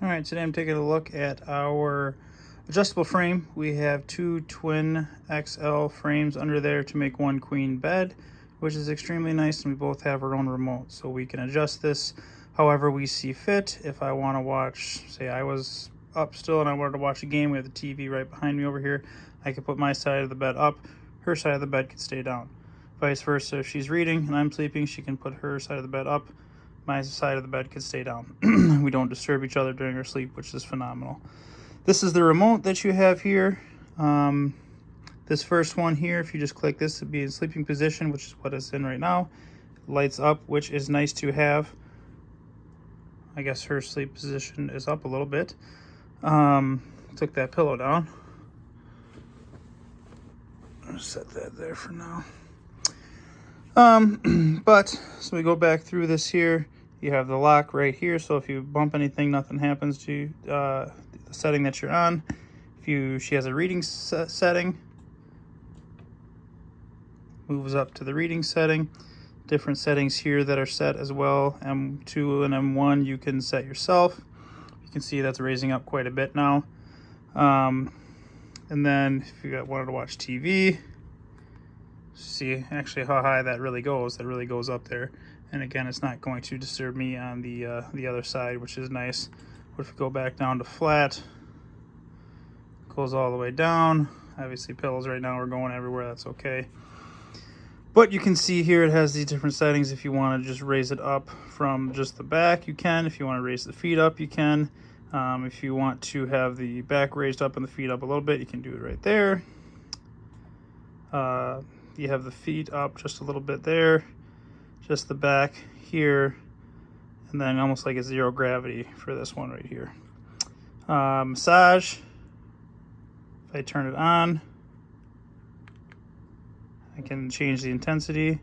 All right, today I'm taking a look at our adjustable frame. We have two twin XL frames under there to make one queen bed, which is extremely nice, and we both have our own remote, so we can adjust this however we see fit. If I want to watch, say I was up still and I wanted to watch a game, we have the TV right behind me over here, I could put my side of the bed up, her side of the bed could stay down. Vice versa, if she's reading and I'm sleeping, she can put her side of the bed up, my side of the bed could stay down. We don't disturb each other during our sleep, which is phenomenal. This is the remote that you have here. This first one here, if you just click this, to be in sleeping position, which is what it's in right now. Lights up, which is nice to have. I guess her sleep position is up a little bit. Took that pillow down. I'll set that there for now. But so we go back through this here. You have the lock right here, so if you bump anything, nothing happens to the setting that you're on. She has a reading setting, moves up to the reading setting. Different settings here that are set as well. M2 and M1 you can set yourself. You can see that's raising up quite a bit now. And then if you wanted to watch TV, see actually how high that really goes. That really goes up there. And again, it's not going to disturb me on the other side, which is nice. But if we go back down to flat, goes all the way down. Obviously pillows right now are going everywhere, that's okay. But you can see here it has these different settings. If you want to just raise it up from just the back, you can. If you want to raise the feet up, you can. If you want to have the back raised up and the feet up a little bit, you can do it right there. You have the feet up just a little bit there, just the back here, and then almost like a zero gravity for this one right here. Massage, if I turn it on, I can change the intensity.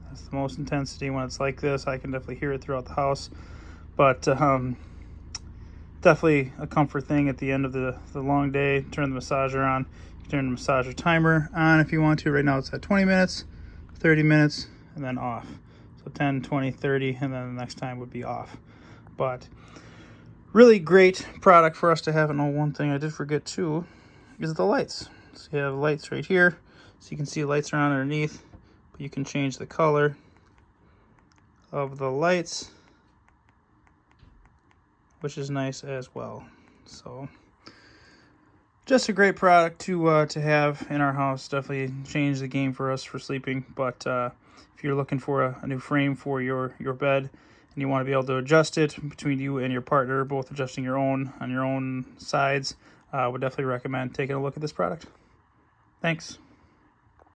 That's the most intensity. When it's like this, I can definitely hear it throughout the house. But definitely a comfort thing at the end of the long day. Turn the massager on. You can turn the massager timer on if you want to. Right now it's at 20 minutes, 30 minutes, and then off. So 10, 20, 30, and then the next time would be off. But really great product for us to have. And one thing I did forget too is the lights. So you have lights right here, so you can see lights are on underneath, but you can change the color of the lights, which is nice as well. So just a great product to have in our house. Definitely changed the game for us for sleeping. But if you're looking for a new frame for your bed and you want to be able to adjust it between you and your partner, both adjusting your own on your own sides, I would definitely recommend taking a look at this product. Thanks.